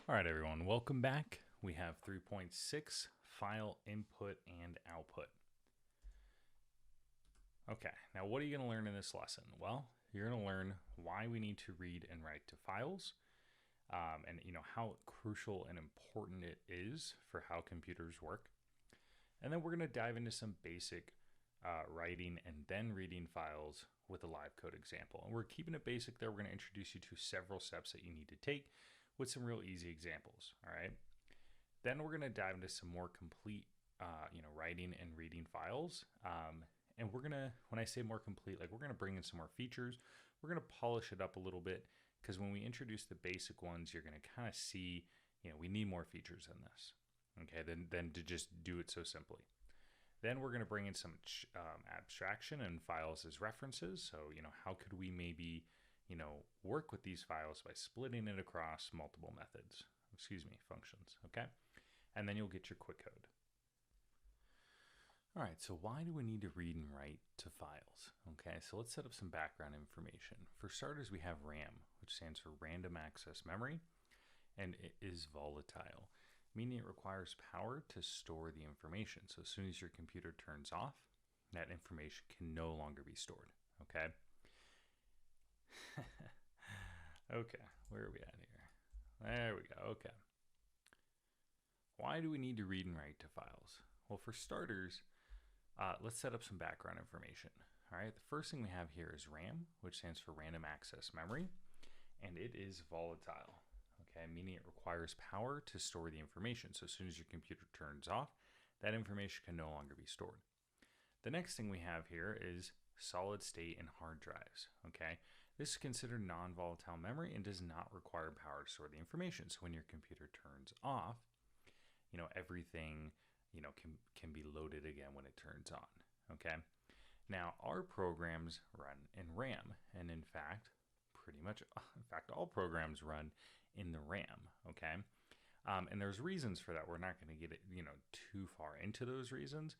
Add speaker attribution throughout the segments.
Speaker 1: All right, everyone, welcome back. We have 3.6 file input and output. Okay, now what are you going to learn in this lesson? Well, you're going to learn why we need to read and write to files, and how crucial and important it is for how computers work. And then we're going to dive into some basic writing and then reading files with a live code example. And we're keeping it basic there. We're going to introduce you to several steps that you need to take with some real easy examples. All right. Then we're going to dive into some more complete, writing and reading files. And we're going to, when I say more complete, like we're going to bring in some more features. We're going to polish it up a little bit because when we introduce the basic ones, you're going to kind of see, we need more features than this. Okay, than to just do it so simply. Then we're going to bring in some abstraction and files as references. So, how could we maybe, work with these files by splitting it across multiple functions, okay? And then you'll get your QuickCode. All right, so why do we need to read and write to files? Okay, so let's set up some background information. For starters, we have RAM, which stands for Random Access Memory, and it is volatile, meaning it requires power to store the information. So as soon as your computer turns off, that information can no longer be stored, okay? Okay, where are we at here? There we go, okay. Why do we need to read and write to files? Well, for starters, let's set up some background information. All right, the first thing we have here is RAM, which stands for Random Access Memory, and it is volatile, okay, meaning it requires power to store the information. So as soon as your computer turns off, that information can no longer be stored. The next thing we have here is solid state and hard drives, okay? This is considered non-volatile memory and does not require power to store the information. So when your computer turns off, everything, can be loaded again when it turns on, okay? Now, our programs run in RAM, and in fact, all programs run in the RAM, okay? And there's reasons for that. We're not going to get it, too far into those reasons,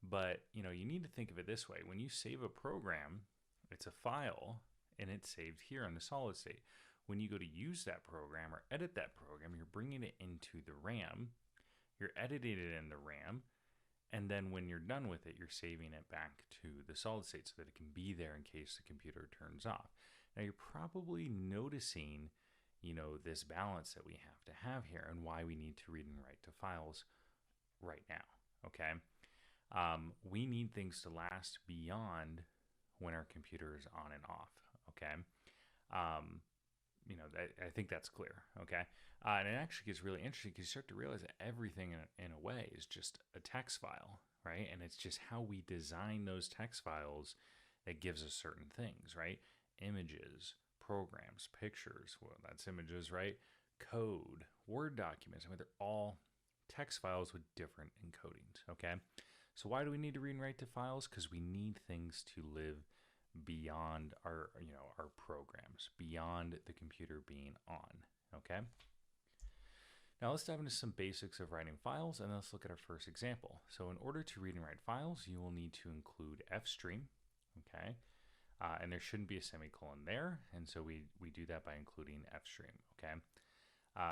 Speaker 1: but, you need to think of it this way. When you save a program, it's a file, and it's saved here in the solid state. When you go to use that program or edit that program, you're bringing it into the RAM, you're editing it in the RAM, and then when you're done with it, you're saving it back to the solid state so that it can be there in case the computer turns off. Now, you're probably noticing, this balance that we have to have here and why we need to read and write to files right now, okay? We need things to last beyond when our computer is on and off, okay? I think that's clear, okay? And it actually gets really interesting because you start to realize that everything in a way is just a text file, right? And it's just how we design those text files that gives us certain things, right? Images, programs, pictures, well, that's images, right? Code, Word documents, they're all text files with different encodings, okay? So why do we need to read and write to files? Because we need things to live beyond our programs, beyond the computer being on, okay? Now let's dive into some basics of writing files, and let's look at our first example. So in order to read and write files, you will need to include fstream, okay? And there shouldn't be a semicolon there, and so we do that by including fstream, okay?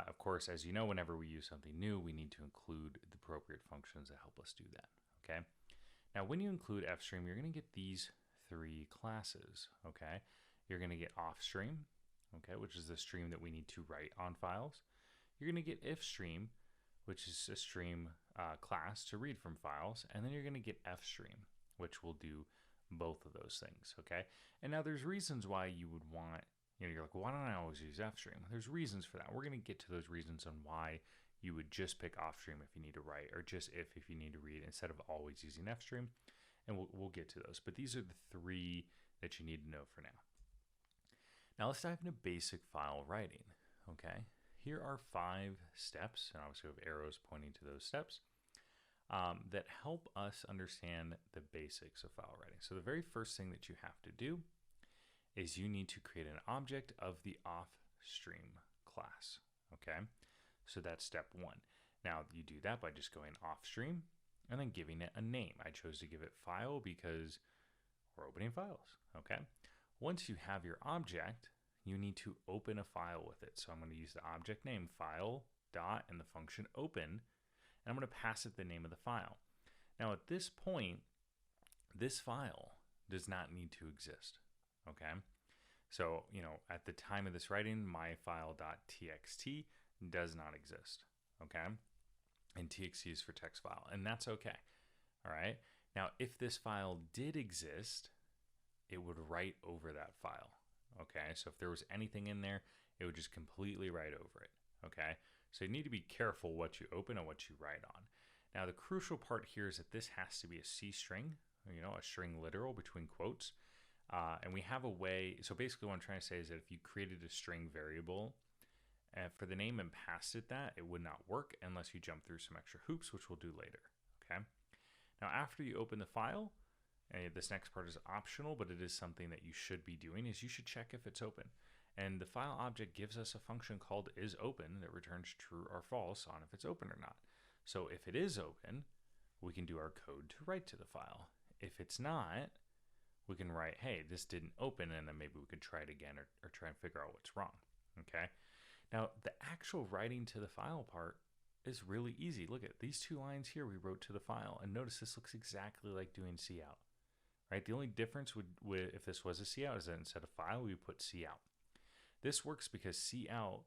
Speaker 1: Of course, as you know, whenever we use something new, we need to include the appropriate functions that help us do that, okay? Now, when you include fstream, you're going to get these three classes, okay? You're going to get ofstream, okay, which is the stream that we need to write on files. You're going to get ifstream, which is a stream class to read from files. And then you're going to get fstream, which will do both of those things, okay? And now there's reasons why you would want, you're like, well, why don't I always use fstream? There's reasons for that. We're going to get to those reasons on why you would just pick ofstream if you need to write, or just if you need to read instead of always using fstream. And we'll get to those. But these are the three that you need to know for now. Now let's dive into basic file writing, okay? Here are 5 steps, and obviously we have arrows pointing to those steps, that help us understand the basics of file writing. So the very first thing that you have to do is you need to create an object of the ofstream class, okay? So that's step 1. Now you do that by just going ofstream and then giving it a name. I chose to give it file because we're opening files, okay? Once you have your object, you need to open a file with it. So I'm going to use the object name file dot and the function open, and I'm going to pass it the name of the file. Now at this point, this file does not need to exist, okay? So, at the time of this writing, myfile.txt does not exist, okay? And txt is for text file, and that's okay, all right? Now, if this file did exist, it would write over that file, okay? So if there was anything in there, it would just completely write over it, okay? So you need to be careful what you open and what you write on. Now, the crucial part here is that this has to be a C string, a string literal between quotes. And we have a way, so basically what I'm trying to say is that if you created a string variable for the name and passed it that, it would not work unless you jump through some extra hoops, which we'll do later, okay? Now, after you open the file, this next part is optional, but it is something that you should be doing, is you should check if it's open. And the file object gives us a function called isOpen that returns true or false on if it's open or not. So if it is open, we can do our code to write to the file. If it's not, we can write, hey, this didn't open, and then maybe we could try it again or try and figure out what's wrong, okay? Now, the actual writing to the file part is really easy. Look at these 2 lines here we wrote to the file, and notice this looks exactly like doing cout, right? The only difference would if this was a cout is that instead of file, we would put cout. This works because cout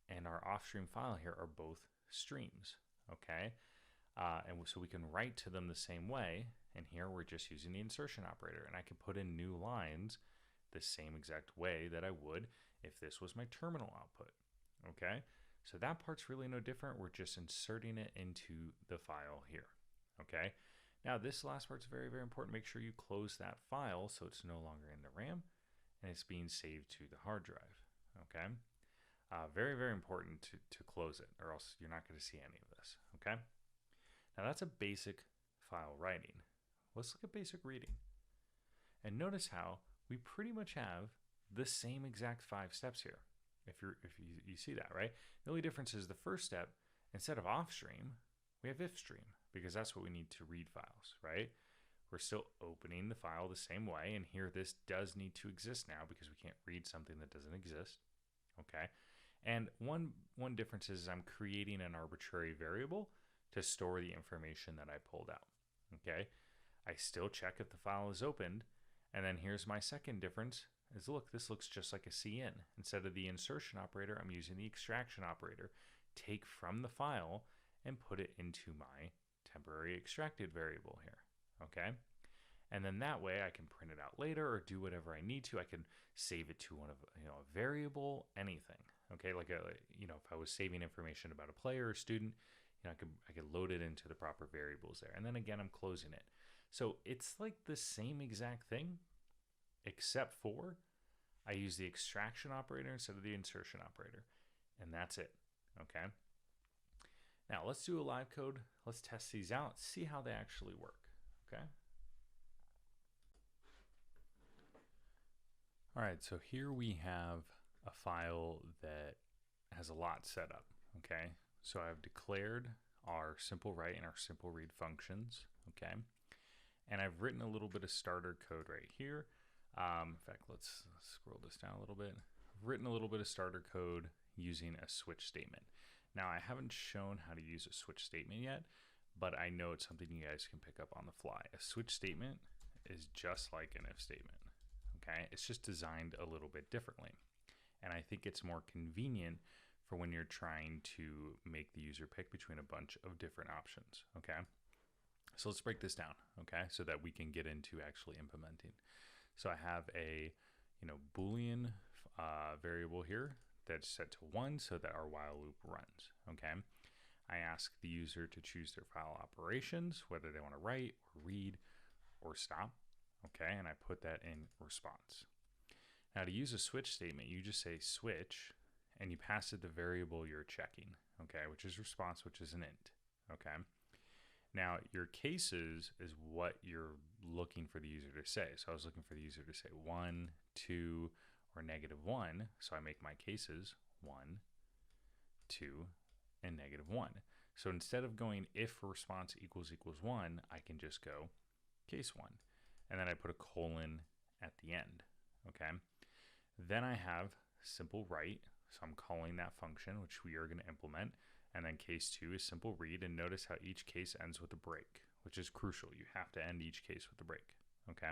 Speaker 1: and our offstream file here are both streams, okay? And so we can write to them the same way, and here we're just using the insertion operator, and I can put in new lines the same exact way that I would if this was my terminal output, okay? So that part's really no different. We're just inserting it into the file here, okay? Now this last part's very, very important. Make sure you close that file so it's no longer in the RAM and it's being saved to the hard drive, okay? Very, very important to close it, or else you're not going to see any of this, okay? Now that's a basic file writing. Let's look at basic reading. And notice how we pretty much have the same exact 5 steps here. If you see that, right? The only difference is the first step, instead of ofstream, we have ifstream, because that's what we need to read files, right? We're still opening the file the same way, and here this does need to exist now because we can't read something that doesn't exist, okay? And one difference is I'm creating an arbitrary variable to store the information that I pulled out, okay? I still check if the file is opened, and then here's my second difference is, look, this looks just like a cin. Instead of the insertion operator, I'm using the extraction operator. Take from the file and put it into my temporary extracted variable here, okay? And then that way I can print it out later or do whatever I need to. I can save it to one of, a variable, anything, okay? Like, if I was saving information about a player or student, I could load it into the proper variables there. And then again, I'm closing it. So it's like the same exact thing, except for I use the extraction operator instead of the insertion operator. And that's it, okay? Now let's do a live code. Let's test these out, see how they actually work, okay? All right, so here we have a file that has a lot set up, okay? So I've declared our simple write and our simple read functions, okay? And I've written a little bit of starter code right here. In fact, let's scroll this down a little bit. I've written a little bit of starter code using a switch statement. Now, I haven't shown how to use a switch statement yet, but I know it's something you guys can pick up on the fly. A switch statement is just like an if statement, okay? It's just designed a little bit differently. And I think it's more convenient for when you're trying to make the user pick between a bunch of different options, okay? So let's break this down, okay, so that we can get into actually implementing. So I have a, Boolean variable here that's set to 1 so that our while loop runs, okay? I ask the user to choose their file operations, whether they want to write or read or stop, okay? And I put that in response. Now to use a switch statement, you just say switch and you pass it the variable you're checking, okay, which is response, which is an int, okay? Now, your cases is what you're looking for the user to say. So I was looking for the user to say 1, 2, or -1. So I make my cases 1, 2, and -1. So instead of going if response equals 1, I can just go case 1. And then I put a colon at the end, okay? Then I have simple write. So I'm calling that function, which we are going to implement. then case 2 is simple read, and notice how each case ends with a break, which is crucial. You have to end each case with a break, okay?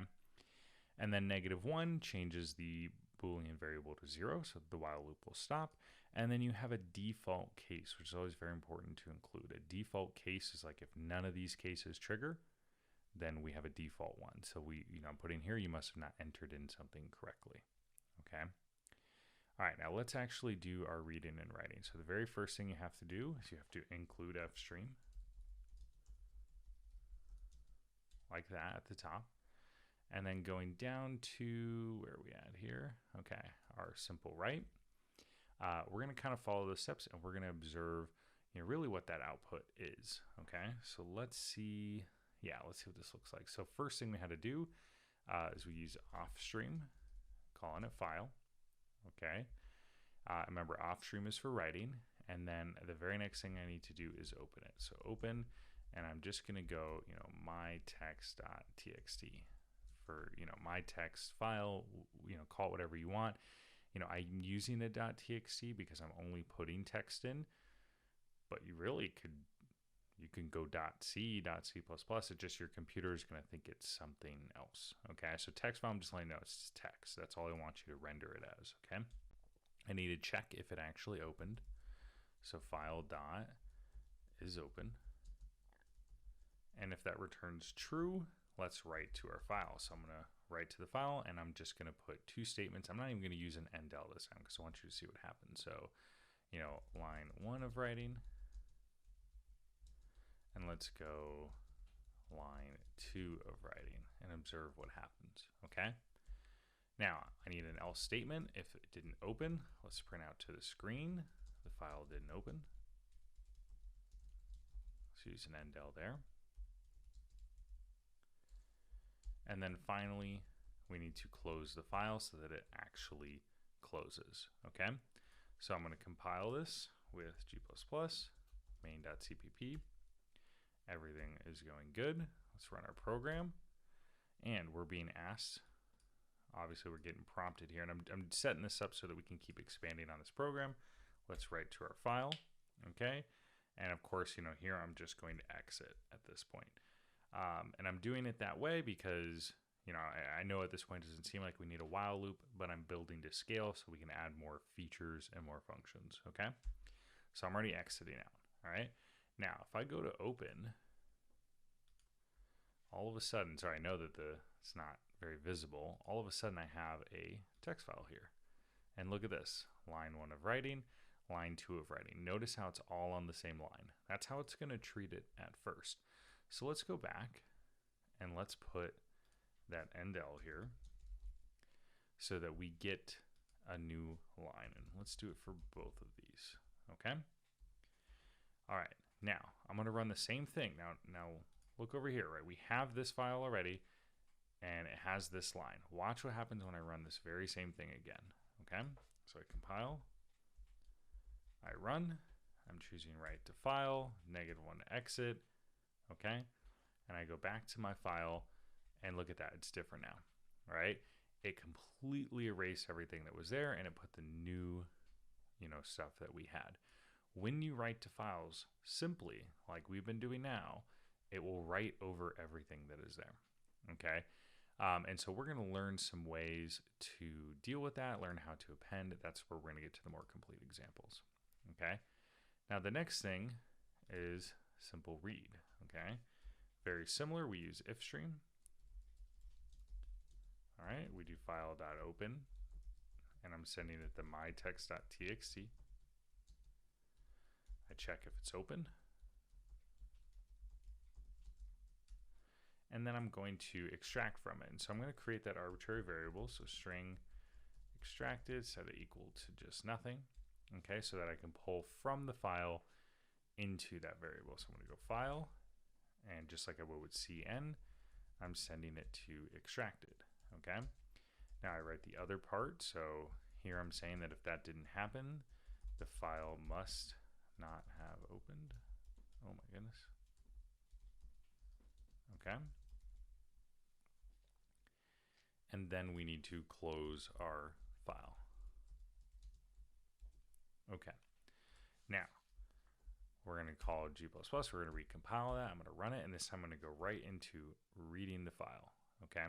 Speaker 1: And then -1 changes the Boolean variable to 0, so the while loop will stop. And then you have a default case, which is always very important to include. A default case is like if none of these cases trigger, then we have a default one. So I'm putting here, you must have not entered in something correctly, okay? All right, now let's actually do our reading and writing. So the very first thing you have to do is you have to include FStream, like that at the top. And then going down to, where are we at here? Okay, our simple write. We're gonna kind of follow the steps, and we're gonna observe, really what that output is, okay? So let's see what this looks like. So first thing we had to do is we use ofstream, calling it file, okay? Remember, ofstream is for writing, and then the very next thing I need to do is open it. So open, and I'm just gonna go, mytext.txt for, my text file, call it whatever you want. I'm using the .txt because I'm only putting text in, but you can go .c, .c++, it's just your computer is going to think it's something else, okay? So text file, I'm just letting you know it's text. That's all I want you to render it as, okay? I need to check if it actually opened. So file dot is open. And if that returns true, let's write to our file. So I'm going to write to the file, and I'm just going to put 2 statements. I'm not even going to use an endl this time because I want you to see what happens. So, line 1 of writing, and let's go line 2 of writing and observe what happens, okay? Now, I need an else statement. If it didn't open, let's print out to the screen. The file didn't open. Let's use an endl there. And then finally, we need to close the file so that it actually closes, okay? So I'm going to compile this with G++, main.cpp. Everything is going good. Let's run our program. And we're being asked, obviously we're getting prompted here, and I'm setting this up so that we can keep expanding on this program. Let's write to our file, okay? And of course, here I'm just going to exit at this point. And I'm doing it that way because, I know at this point it doesn't seem like we need a while loop, but I'm building to scale so we can add more features and more functions, okay? So I'm already exiting out, all right? Now, if I go to open, all of a sudden, sorry, I know that it's not very visible. All of a sudden I have a text file here. And look at this, line 1 of writing, line 2 of writing. Notice how it's all on the same line. That's how it's gonna treat it at first. So let's go back and let's put that endl here so that we get a new line. And let's do it for both of these, okay? All right, now I'm gonna run the same thing. Now look over here, right? We have this file already and it has this line. Watch what happens when I run this very same thing again, okay? So I compile, I run, I'm choosing write to file, -1 to exit, okay? And I go back to my file and look at that, it's different now, right? It completely erased everything that was there and it put the new, stuff that we had. When you write to files simply, like we've been doing now, it will write over everything that is there, okay? And so we're gonna learn some ways to deal with that, learn how to append. That's where we're gonna get to the more complete examples, okay? Now the next thing is simple read, okay? Very similar, we use ifstream. All right, we do file.open, and I'm sending it to mytext.txt. I check if it's open. And then I'm going to extract from it. And so I'm going to create that arbitrary variable, so string extracted, set it equal to just nothing, okay, so that I can pull from the file into that variable. So I'm going to go file, and just like I would with cn, I'm sending it to extracted, okay? Now I write the other part, so here I'm saying that if that didn't happen, the file must not have opened. Oh my goodness. Okay. And then we need to close our file. Okay. Now, We're going to call G++. We're going to recompile that. I'm going to run it, and this time I'm going to go right into reading the file. Okay.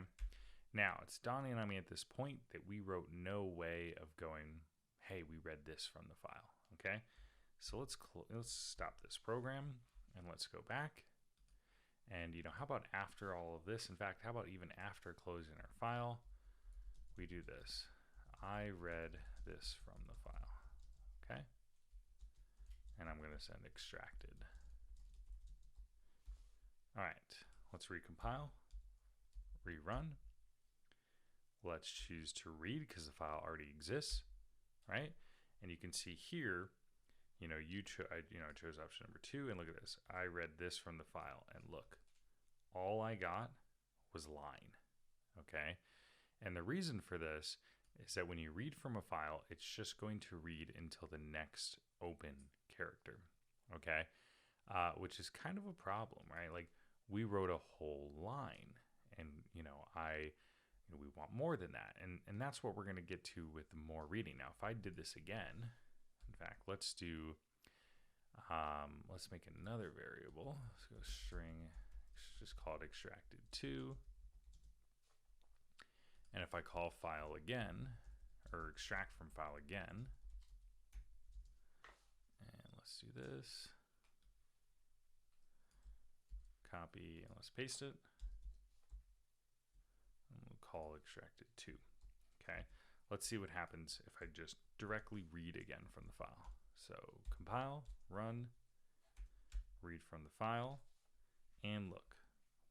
Speaker 1: Now it's dawning on me at this point that we wrote no way of going, hey, we read this from the file. Okay. So let's stop this program and let's go back. And how about after all of this? In fact, how about even after closing our file, we do this. I read this from the file. Okay. And I'm going to send extracted. All right, let's recompile, rerun. Let's choose to read because the file already exists, right? And you can see here, I chose option number 2, and look at this. I read this from the file, and look, all I got was line, okay? And the reason for this is that when you read from a file, it's just going to read until the next open character, okay? Which is kind of a problem, right? Like, we wrote a whole line, and we want more than that, and that's what we're going to get to with more reading. Now, if I did this again, in fact, let's make another variable. Let's go string, just call it extracted2. And if I call file again, or extract from file again, and let's do this, copy, and let's paste it. And we'll call extracted2. Okay, let's see what happens if I just directly read again from the file. So compile, run, read from the file, and look,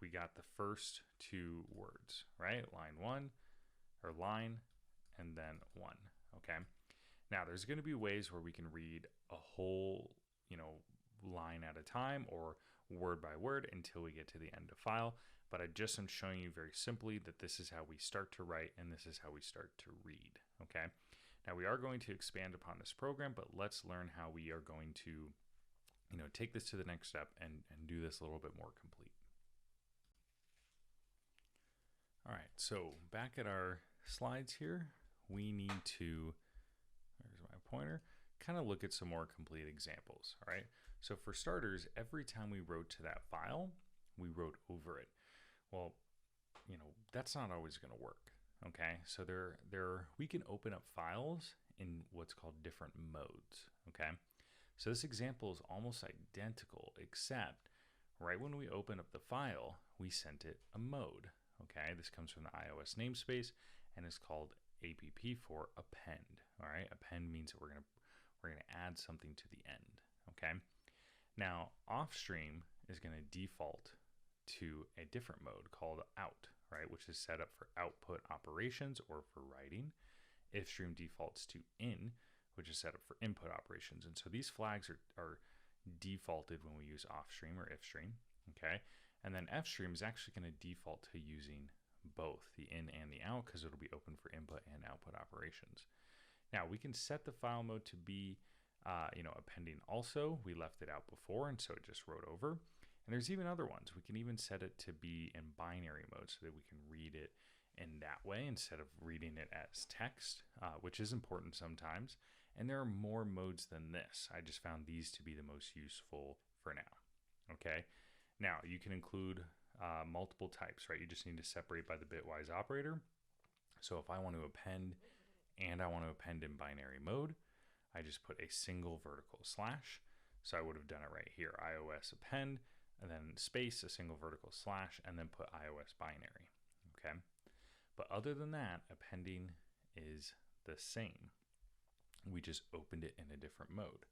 Speaker 1: we got the first 2 words, right? Line, and then 1, okay? Now, there's going to be ways where we can read a whole, line at a time or word by word until we get to the end of file, but I just am showing you very simply that this is how we start to write and this is how we start to read, okay? Now, we are going to expand upon this program, but let's learn how we are going to, take this to the next step and do this a little bit more complete. All right, so back at our slides here, we need to, there's my pointer, kind of look at some more complete examples, all right? So for starters, every time we wrote to that file, we wrote over it. Well, that's not always going to work, okay? So we can open up files in what's called different modes, okay? So this example is almost identical, except right when we open up the file, we sent it a mode, okay? This comes from the iOS namespace and is called app for append, all right? Append means that we're gonna add something to the end, okay? Now, ofstream is gonna default to a different mode called out, right? Which is set up for output operations or for writing. Ifstream defaults to in, which is set up for input operations. And so these flags are defaulted when we use ofstream or ifstream, okay? And then fstream is actually going to default to using both the in and the out because it'll be open for input and output operations. Now, we can set the file mode to be, appending also. We left it out before, and so it just wrote over. And there's even other ones. We can even set it to be in binary mode so that we can read it in that way instead of reading it as text, which is important sometimes. And there are more modes than this. I just found these to be the most useful for now, okay? Now, you can include multiple types, right? You just need to separate by the bitwise operator. So if I want to append and I want to append in binary mode, I just put a single vertical slash. So I would have done it right here, iOS append, and then space, a single vertical slash, and then put iOS binary, okay? But other than that, appending is the same. We just opened it in a different mode.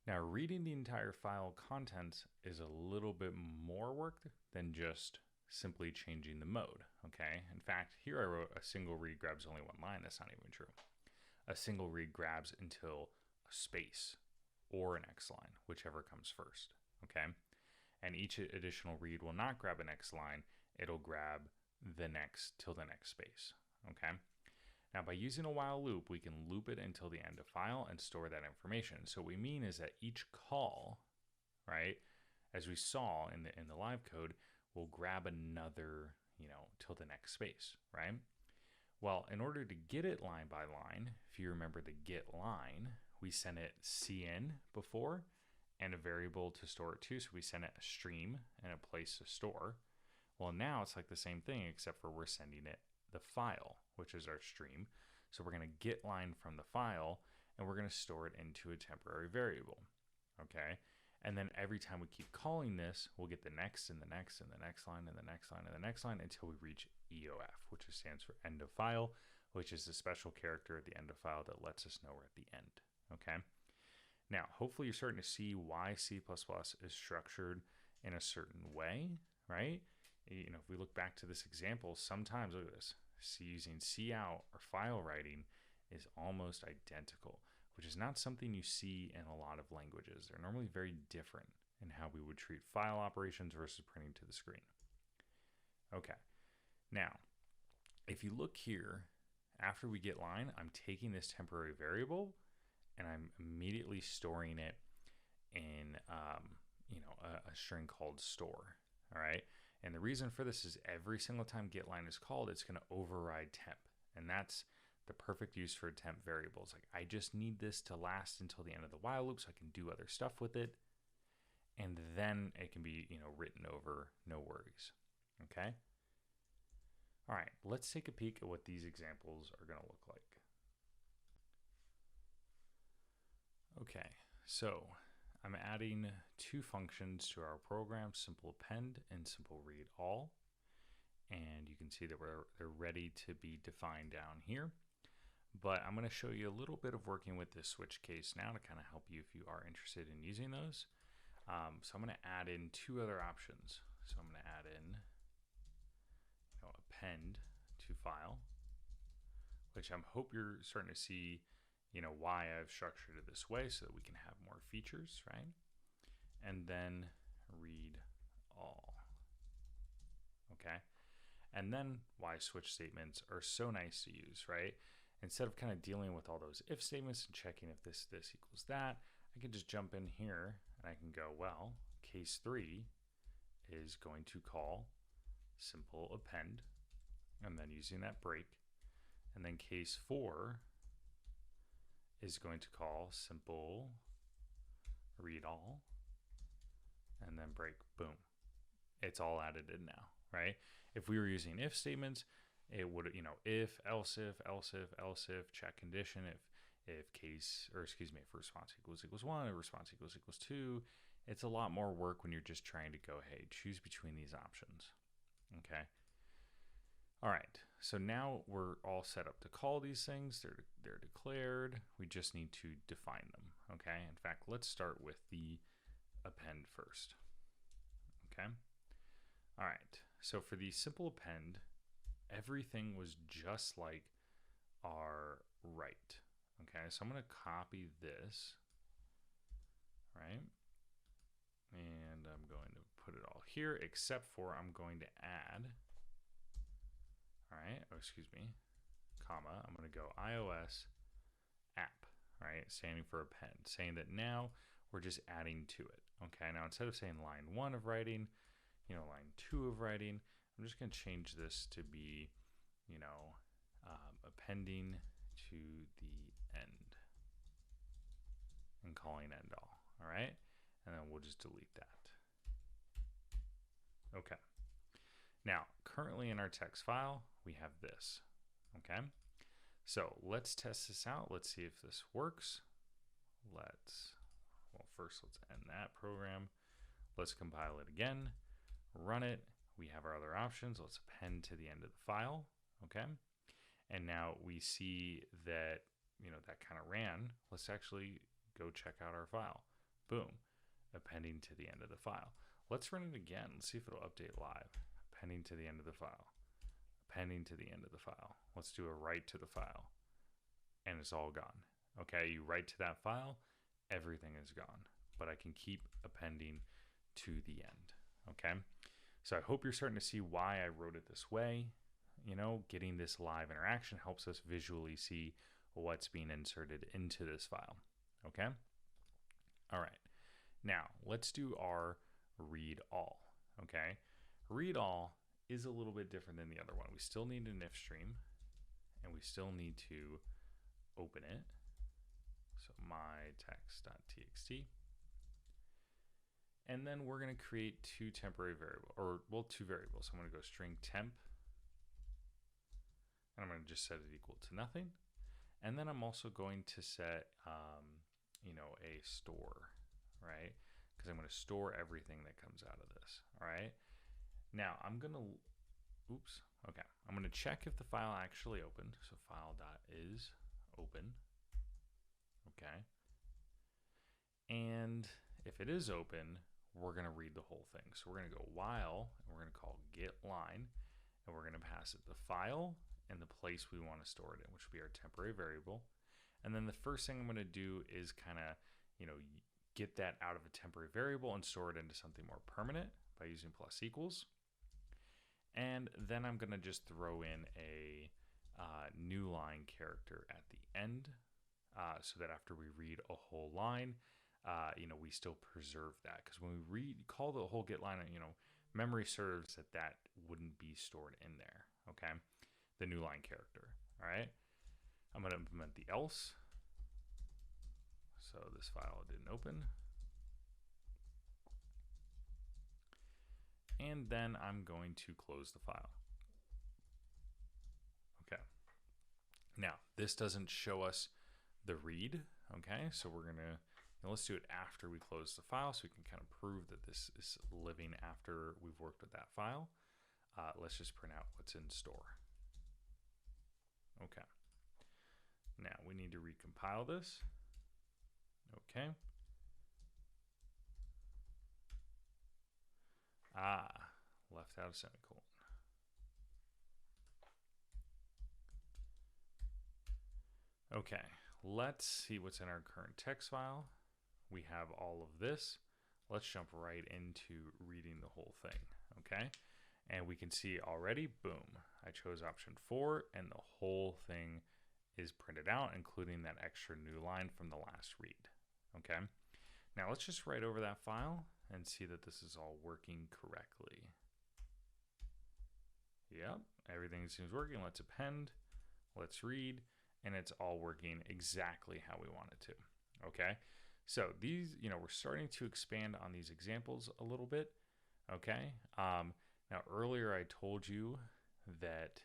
Speaker 1: Now, reading the entire file contents is a little bit more work than just simply changing the mode, okay? In fact, here I wrote a single read grabs only 1 line. That's not even true. A single read grabs until a space or an X line, whichever comes first, okay? And each additional read will not grab an X line. It'll grab the next till the next space, okay? Now, by using a while loop, we can loop it until the end of file and store that information. So what we mean is that each call, right, as we saw in the live code, will grab another, till the next space, right? Well, in order to get it line by line, if you remember the get line, we sent it cin before, and a variable to store it to. So we send it a stream and a place to store. Well, now it's like the same thing, except for we're sending it the file, which is our stream. So we're going to get line from the file, and we're going to store it into a temporary variable. Okay. And then every time we keep calling this, we'll get the next and the next and the next line and the next line and the next line until we reach EOF, which stands for end of file, which is a special character at the end of file that lets us know we're at the end. Okay. Now, hopefully you're starting to see why C++ is structured in a certain way, right? You know, if we look back to this example, sometimes, look at this, using cout or file writing is almost identical, which is not something you see in a lot of languages. They're normally very different in how we would treat file operations versus printing to the screen. Okay, now, if you look here, after we get line, I'm taking this temporary variable and I'm immediately storing it in a string called store. All right. And the reason for this is every single time getLine is called, it's going to override temp. And that's the perfect use for temp variables. Like, I just need this to last until the end of the while loop so I can do other stuff with it. And then it can be, written over, no worries. Okay. All right, let's take a peek at what these examples are going to look like. Okay, so I'm adding two functions to our program, simple append and simple read all. And you can see that they're ready to be defined down here. But I'm going to show you a little bit of working with this switch case now to kind of help you if you are interested in using those. So I'm going to add in two other options. So I'm going to add in append to file, which I hope you're starting to see why I've structured it this way so that we can have more features, right? And then read all. Okay. And then why switch statements are so nice to use, right? Instead of kind of dealing with all those if statements and checking if this equals that, I can just jump in here and I can go, well, case 3 is going to call simple append and then using that break. And then case 4 is going to call simple read all and then break, boom. It's all added in now, right? If we were using if statements, it would, if, else if, check condition, if response equals 1, if response equals 2, it's a lot more work when you're just trying to go, hey, choose between these options, okay? All right, so now we're all set up to call these things. They're declared. We just need to define them, okay? In fact, let's start with the append first, okay? All right, so for the simple append, everything was just like our write, okay? So I'm going to copy this, right? And I'm going to put it all here, except for I'm going to add, all right, comma, I'm going to go iOS app, right, standing for append, saying that now we're just adding to it, okay? Now, instead of saying line 1 of writing, line 2 of writing, I'm just going to change this to be, appending to the end and calling end all right? And then we'll just delete that. Okay. Now, currently in our text file, we have this, okay? So let's test this out. Let's see if this works. First let's end that program. Let's compile it again, run it. We have our other options. Let's append to the end of the file, okay? And now we see that, that kind of ran. Let's actually go check out our file. Boom, appending to the end of the file. Let's run it again. Let's see if it'll update live. Appending to the end of the file. Appending to the end of the file. Let's do a write to the file. And it's all gone. Okay, you write to that file, everything is gone. But I can keep appending to the end, okay? So I hope you're starting to see why I wrote it this way. Getting this live interaction helps us visually see what's being inserted into this file, okay? All right, now let's do our read all, okay? Read all is a little bit different than the other one. We still need an if stream and we still need to open it. So my text.txt. And then we're going to create two temporary variables, or well, two variables. I'm going to go string temp, and I'm going to just set it equal to nothing. And then I'm also going to set, a store, right? Because I'm going to store everything that comes out of this, all right? Now I'm going to, I'm going to check if the file actually opened. So file.is open, okay? And if it is open, we're going to read the whole thing. So we're going to go while, and we're going to call get line, and we're going to pass it the file and the place we want to store it in, which will be our temporary variable. And then the first thing I'm going to do is kind of, get that out of a temporary variable and store it into something more permanent by using plus equals. And then I'm going to just throw in a new line character at the end, so that after we read a whole line, we still preserve that. Because when we call the whole get line, memory serves that wouldn't be stored in there, okay? The new line character, all right? I'm going to implement the else. So this file didn't open. And then I'm going to close the file. Okay. Now, this doesn't show us the read, okay? So we're going to, let's do it after we close the file so we can kind of prove that this is living after we've worked with that file. Let's just print out what's in store. Okay. Now we need to recompile this. Okay. Left out a semicolon. Okay, let's see what's in our current text file. We have all of this. Let's jump right into reading the whole thing, okay? And we can see already, boom, I chose option 4, and the whole thing is printed out, including that extra new line from the last read, okay? Now let's just write over that file and see that this is all working correctly. Yep, everything seems working. Let's append, let's read, and it's all working exactly how we want it to, okay? So these, we're starting to expand on these examples a little bit, okay? Now earlier I told you that,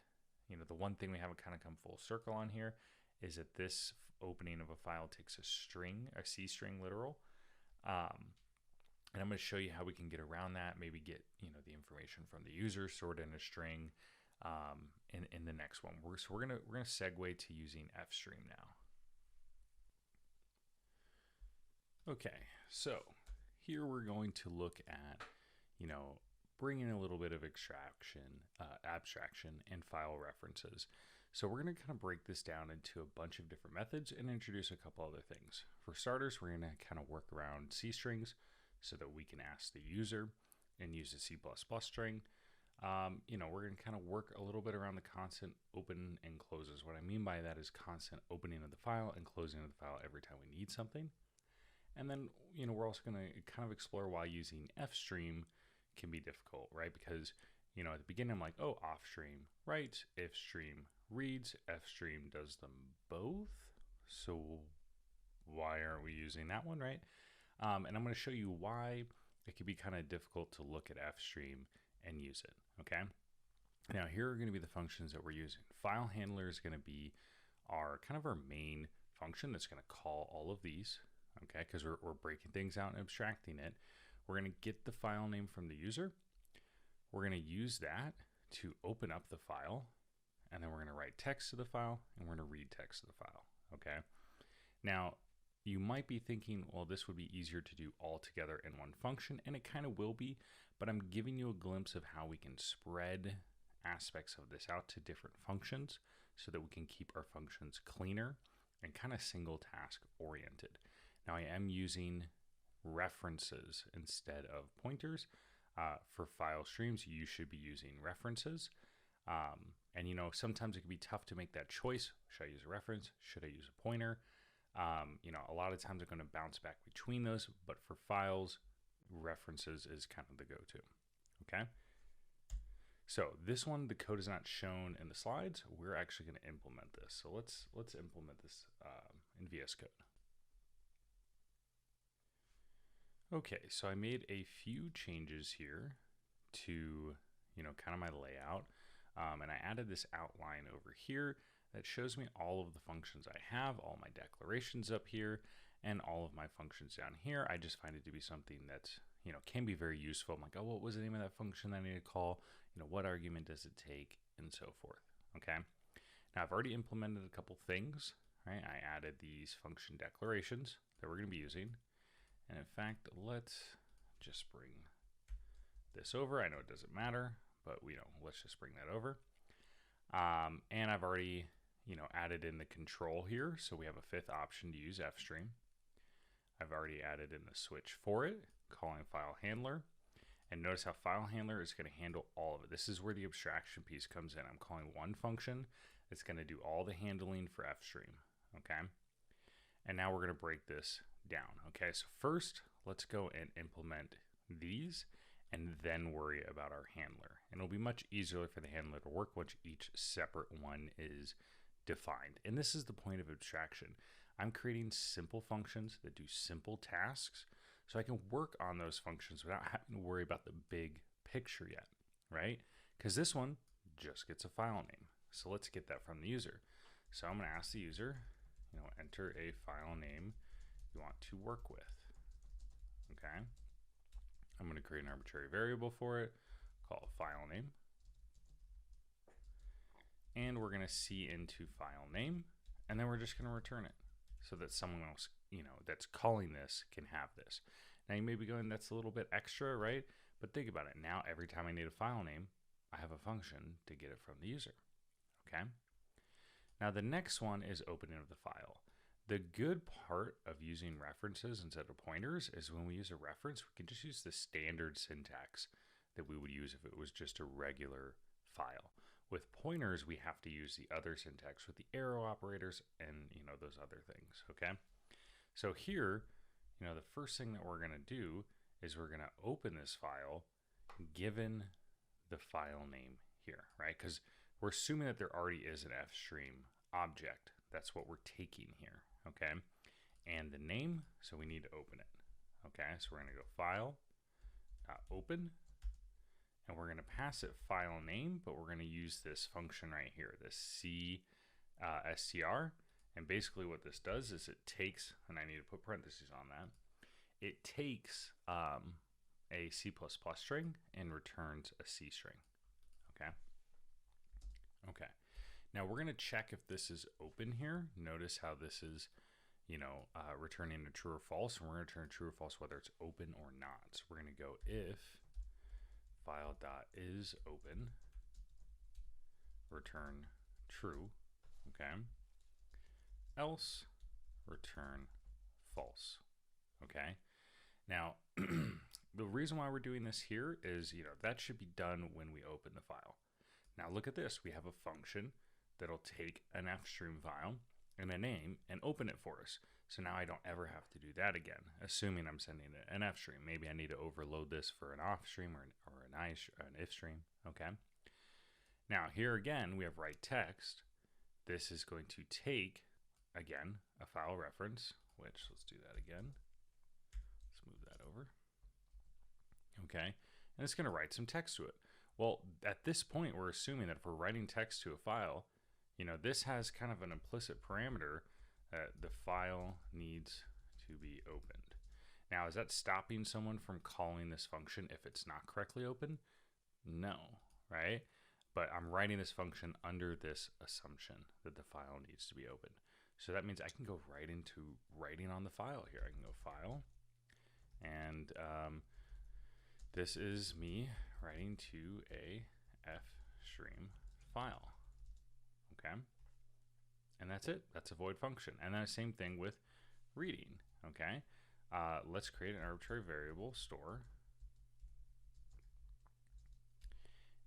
Speaker 1: the one thing we haven't kind of come full circle on here is that this opening of a file takes a string, a C string literal. And I'm going to show you how we can get around that, maybe get, the information from the user stored in a string in the next one. We're going to segue to using fstream now. Okay, so here we're going to look at, bringing a little bit of abstraction and file references. So we're going to kind of break this down into a bunch of different methods and introduce a couple other things. For starters, we're going to kind of work around C strings so that we can ask the user and use a C++ string. We're going to kind of work a little bit around the constant open and closes. What I mean by that is constant opening of the file and closing of the file every time we need something. And then, we're also going to kind of explore why using fstream can be difficult, right? Because, at the beginning I'm like, oh, ofstream writes, ifstream reads, fstream does them both. So why aren't we using that one, right? And I'm going to show you why it can be kind of difficult to look at fstream and use it, okay? Now here are going to be the functions that we're using. File handler is going to be our main function that's going to call all of these, okay? Because we're breaking things out and abstracting it. We're going to get the file name from the user. We're going to use that to open up the file, and then we're going to write text to the file, and we're going to read text to the file, okay? Now, you might be thinking, well, this would be easier to do all together in one function, and it kind of will be, but I'm giving you a glimpse of how we can spread aspects of this out to different functions so that we can keep our functions cleaner and kind of single task oriented. Now, I am using references instead of pointers. For file streams, you should be using references. And sometimes it can be tough to make that choice. Should I use a reference? Should I use a pointer? A lot of times I'm going to bounce back between those, but for files, references is kind of the go-to, okay? So this one, the code is not shown in the slides. We're actually going to implement this. So let's implement this in VS Code. Okay, so I made a few changes here to, kind of my layout. And I added this outline over here that shows me all of the functions I have, all my declarations up here, and all of my functions down here. I just find it to be something that, can be very useful. I'm like, oh, what was the name of that function that I need to call? What argument does it take, and so forth. Okay. Now I've already implemented a couple things, right? I added these function declarations that we're going to be using. And in fact, let's just bring this over. I know it doesn't matter, but let's just bring that over. And I've already, added in the control here. So we have a fifth option to use FStream. I've already added in the switch for it, calling file handler. And notice how file handler is going to handle all of it. This is where the abstraction piece comes in. I'm calling one function that's going to do all the handling for FStream. Okay. And now we're going to break this down. Okay. So first, let's go and implement these and then worry about our handler. And it'll be much easier for the handler to work once each separate one is defined. And this is the point of abstraction. I'm creating simple functions that do simple tasks so I can work on those functions without having to worry about the big picture yet, right? Because this one just gets a file name. So let's get that from the user. So I'm going to ask the user, enter a file name you want to work with. Okay. I'm going to create an arbitrary variable for it, call it file name. And we're going to see into file name, and then we're just going to return it so that someone else, that's calling this can have this. Now you may be going, that's a little bit extra, right? But think about it. Now every time I need a file name, I have a function to get it from the user. Okay. Now the next one is opening of the file. The good part of using references instead of pointers is when we use a reference, we can just use the standard syntax that we would use if it was just a regular file. With pointers, we have to use the other syntax with the arrow operators and, those other things, okay? So here, the first thing that we're going to do is we're going to open this file given the file name here, right? Because we're assuming that there already is an FStream object. That's what we're taking here, okay? And the name, so we need to open it, okay? So we're going to go file, open, and we're going to pass it file name, but we're going to use this function right here, this str. And basically what this does is it takes, and I need to put parentheses on that, it takes a C++ string and returns a C string, okay? Okay. Now we're going to check if this is open here. Notice how this is, returning a true or false, and we're going to return true or false whether it's open or not. So we're going to go if file.isOpen, return true, okay? Else return false, okay? Now, the reason why we're doing this here is, that should be done when we open the file. Now look at this. We have a function that'll take an FStream file and a name and open it for us. So now I don't ever have to do that again, assuming I'm sending an FStream. Maybe I need to overload this for an offstream or an ifstream, okay? Now here again, we have write text. This is going to take, again, a file reference, which let's do that again. Let's move that over. Okay, and it's going to write some text to it. Well, at this point, we're assuming that if we're writing text to a file, this has kind of an implicit parameter that the file needs to be opened. Now, is that stopping someone from calling this function if it's not correctly open? No, right? But I'm writing this function under this assumption that the file needs to be opened. So that means I can go right into writing on the file here. I can go file, and this is me writing to a FStream file, okay? And that's it. That's a void function. And then the same thing with reading, okay? Let's create an arbitrary variable store,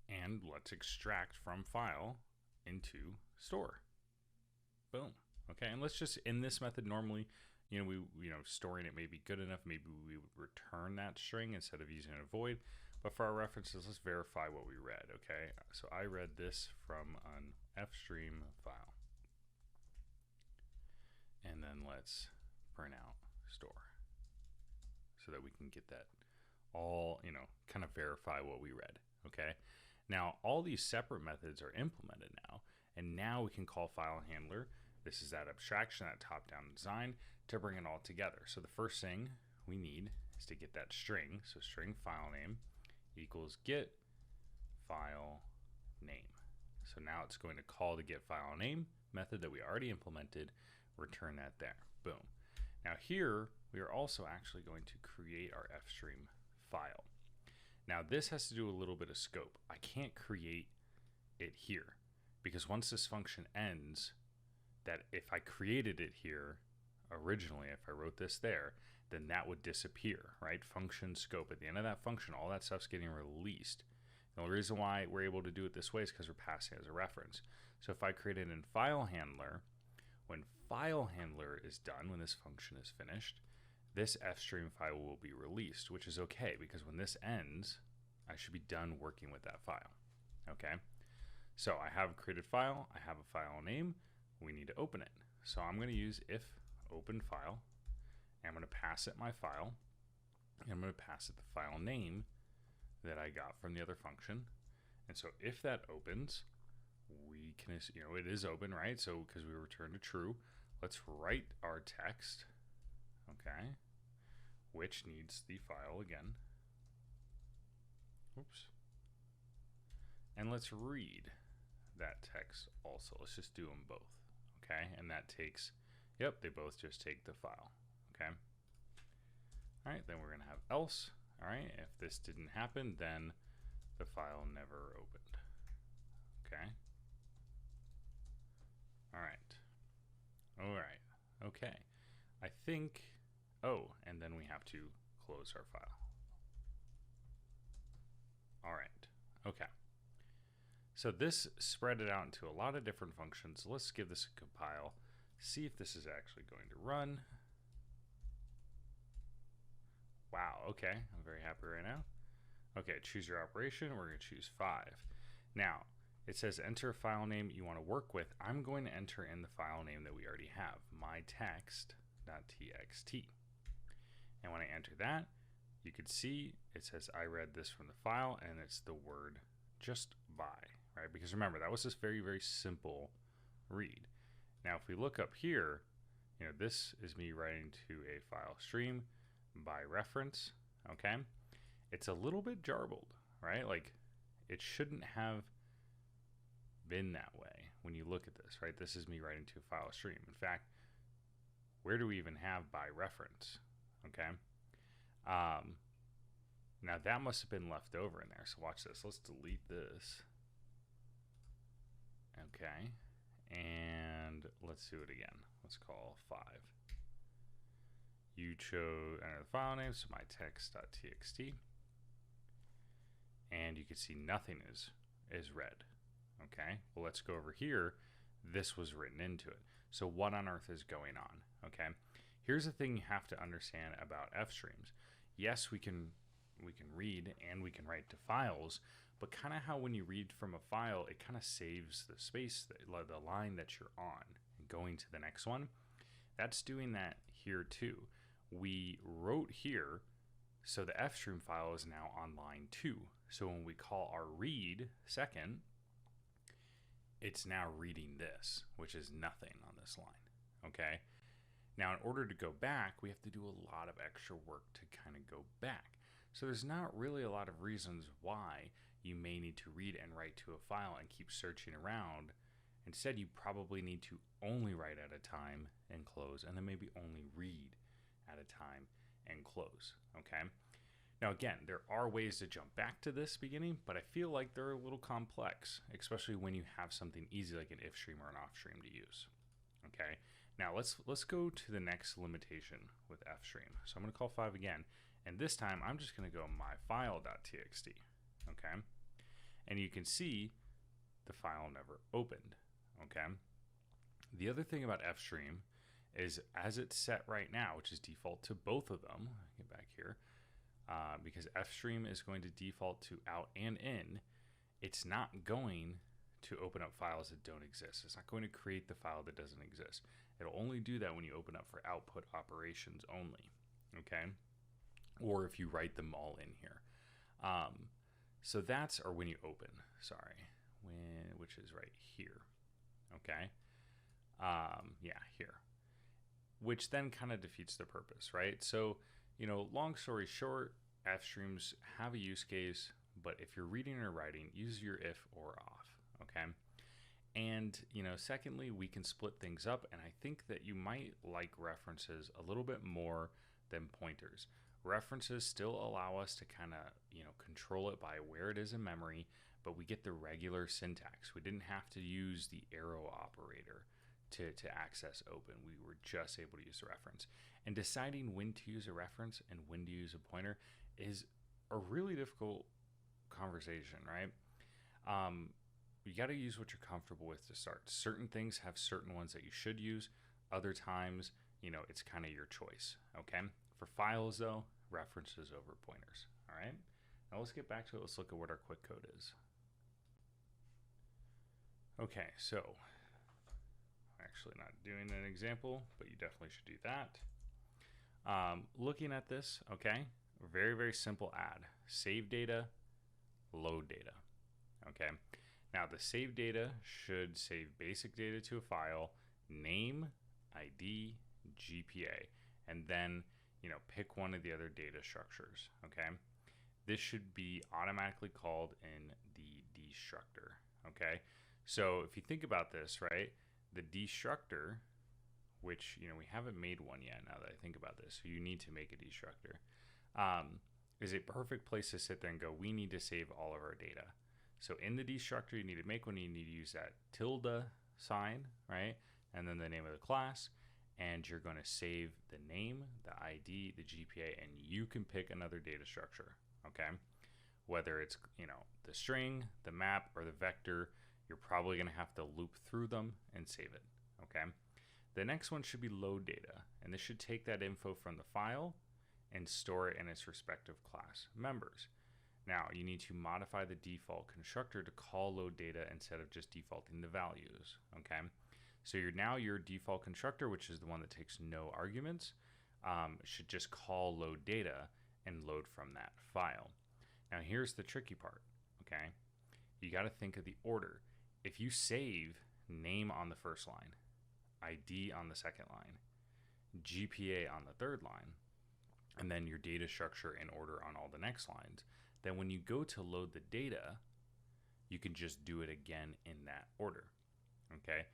Speaker 1: and let's extract from file into store. Boom. Okay, and let's just, in this method, normally, storing it may be good enough. Maybe we would return that string instead of using a void. But for our references, let's verify what we read, okay? So I read this from an FStream file. And then let's print out store. so that we can get that all, kind of verify what we read, okay? Now, all these separate methods are implemented now, and now we can call file handler. This is that abstraction, that top-down design, to bring it all together. So the first thing we need is to get that string. So string file name equals get file name. So now it's going to call the get file name method that we already implemented, return that there. Boom. Now here, we are also actually going to create our fstream file. Now this has to do a little bit of scope. I can't create it here because once this function ends, that if I created it here originally, if I wrote this there, then that would disappear, right? Function scope. At the end of that function, all that stuff's getting released. The only reason why we're able to do it this way is because we're passing it as a reference. So if I create it in file handler, when file handler is done, when this function is finished, this fstream file will be released, which is okay because when this ends, I should be done working with that file. Okay? So I have created file, I have a file name, we need to open it. So I'm going to use if open file, and I'm going to pass it my file, and I'm going to pass it the file name that I got from the other function. And so if that opens, we can, it is open, right? So because we returned a true, let's write our text, okay, which needs the file again. Oops. And let's read that text also. Let's just do them both, okay? And that takes, yep, they both just take the file, okay? All right, then we're gonna have else. All right, if this didn't happen, then the file never opened, okay? All right, okay. I think, oh, and then we have to close our file. All right, okay. So this spread it out into a lot of different functions. Let's give this a compile, see if this is actually going to run. Wow, okay, I'm very happy right now. Okay, choose your operation, we're gonna choose 5. Now, it says enter a file name you wanna work with. I'm going to enter in the file name that we already have, mytext.txt. And when I enter that, you could see it says I read this from the file and it's the word just by, right? Because remember, that was this very, very simple read. Now, if we look up here, this is me writing to a file stream by reference, okay? It's a little bit jarbled, right? Like it shouldn't have been that way when you look at this, right? This is me writing to a file stream. In fact, where do we even have by reference, okay? Now that must have been left over in there. So watch this, let's delete this. Okay, and let's do it again. Let's call 5. You chose, enter the file name, so mytext.txt. And you can see nothing is read. Okay, well let's go over here. This was written into it. So what on earth is going on? Okay, here's the thing you have to understand about fstreams. Yes, we can read and we can write to files, but kind of how when you read from a file, it kind of saves the space, the line that you're on, and going to the next one. That's doing that here too. We wrote here, so the fstream file is now on line 2. So when we call our read second, it's now reading this, which is nothing on this line, okay? Now, in order to go back, we have to do a lot of extra work to kind of go back. So there's not really a lot of reasons why you may need to read and write to a file and keep searching around. Instead, you probably need to only write at a time and close, and then maybe only read at a time and close, okay? Now again, there are ways to jump back to this beginning, but I feel like they're a little complex, especially when you have something easy like an ifstream or an offstream to use, okay? Now let's go to the next limitation with fstream. So I'm gonna call 5 again, and this time I'm just gonna go myfile.txt, okay? And you can see the file never opened, okay? The other thing about fstream is as it's set right now, which is default to both of them, get back here, because fstream is going to default to out and in, it's not going to open up files that don't exist. It's not going to create the file that doesn't exist. It'll only do that when you open up for output operations only, okay? or if you write them all in here. So that's, or when you open, sorry, which is right here, okay? Yeah, here, which then kind of defeats the purpose, right? So, long story short, FStreams have a use case, but if you're reading or writing, use your if or off, okay? And, secondly, we can split things up, and I think that you might like references a little bit more than pointers. References still allow us to kind of, control it by where it is in memory, but we get the regular syntax. We didn't have to use the arrow operator to access open. We were just able to use the reference. And deciding when to use a reference and when to use a pointer is a really difficult conversation, right? You got to use what you're comfortable with to start. Certain things have certain ones that you should use. Other times, it's kind of your choice, okay? For files, though, references over pointers, all right? Now let's get back to it. Let's look at what our QuickCode is. Okay, so I'm actually not doing an example, but you definitely should do that. Looking at this, okay, very, very simple add. Save data, load data, okay? Now the save data should save basic data to a file, name, ID, GPA, and then, pick one of the other data structures, okay? This should be automatically called in the destructor, okay? So if you think about this, right, the destructor, which, we haven't made one yet now that I think about this, so you need to make a destructor, is a perfect place to sit there and go, we need to save all of our data. So in the destructor, you need to make one, you need to use that tilde sign, right? And then the name of the class, and you're going to save the name, the ID, the GPA, and you can pick another data structure, okay? Whether it's, the string, the map, or the vector, you're probably going to have to loop through them and save it, okay? The next one should be load data, and this should take that info from the file and store it in its respective class members. Now, you need to modify the default constructor to call load data instead of just defaulting the values, okay? So your default constructor, which is the one that takes no arguments, should just call load data and load from that file. Now, here's the tricky part, okay? You got to think of the order. If you save name on the first line, ID on the second line, GPA on the third line, and then your data structure in order on all the next lines, then when you go to load the data, you can just do it again in that order, okay?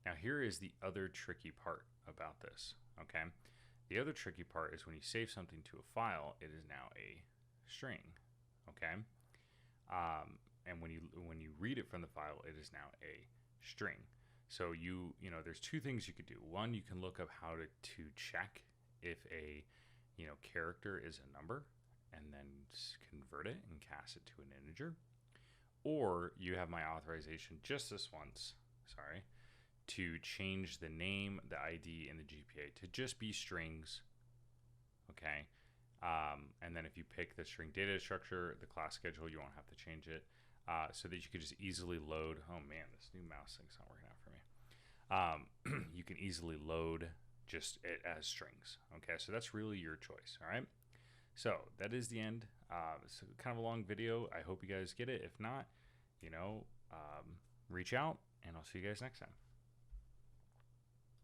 Speaker 1: Now here is the other tricky part about this, okay? The other tricky part is when you save something to a file, it is now a string, okay? And when you read it from the file, it is now a string. So there's two things you could do. One, you can look up how to check if a character is a number, and then convert it and cast it to an integer. Or you have my authorization just this once, to change the name, the ID, and the GPA to just be strings, okay? And then if you pick the string data structure, the class schedule, you won't have to change it, so that you could just easily load. Oh man, this new mouse thing's not working out for me. You can easily load just it as strings, okay? So that's really your choice, all right? So that is the end. It's kind of a long video. I hope you guys get it. If not, reach out, and I'll see you guys next time.